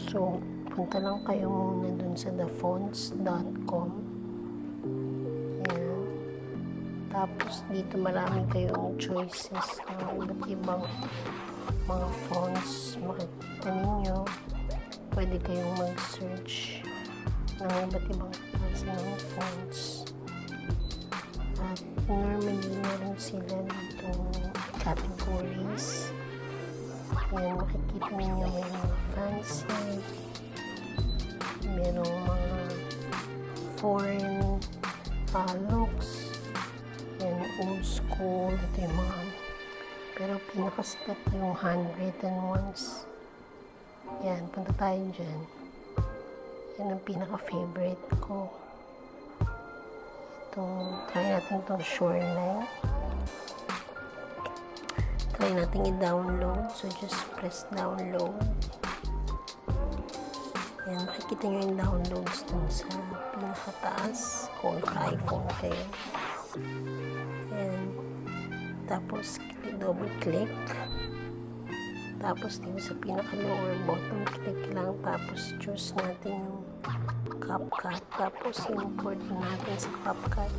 So, punta lang kayo muna dun sa thefonts.com. Ayan. Tapos, dito marami kayong choices ng iba't ibang mga fonts. Makikita ninyo, pwede kayong mag-search ng iba't ibang klase ng fonts. At normally, meron sila dito categories. Ayan, makikita ninyo may mga fancy, merong mga foreign looks, and old school. Ito yung mga, pero pinakasikat yung handwritten ones. Yan, punta tayo dyan. Yan ang pinaka-favorite ko. Try natin itong shoreline. Try natin i-download. So, just press download. Ayan, makikita nyo yung downloads dun sa pinakataas kung naka-iPhone kayo. Ayan. Tapos, double click. Tapos, dito sa pinaka-lower bottom, click lang. Tapos, choose natin yung capcut. Tapos, import natin sa capcut.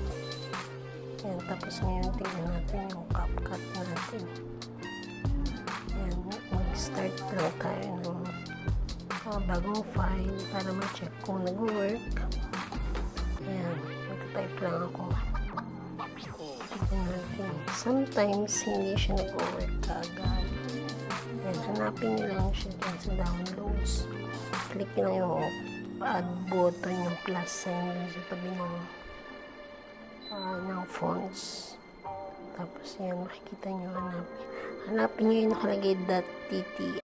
Ayan. Tapos, ngayon, tingnan natin yung capcut natin. Ayan. Mag-start lang tayo ng bagong file para ma-check kung nag-work. Ayan. Mag-type lang ako. Tignan natin. Sometimes, hindi siya nag-work agad. Ayan. Hanapin nyo lang siya dyan sa downloads. Click nyo yung add button, yung plus sign sa tabi ng fonts. Tapos yan, makikita nyo, hanapin nyo yung nakalagay .tt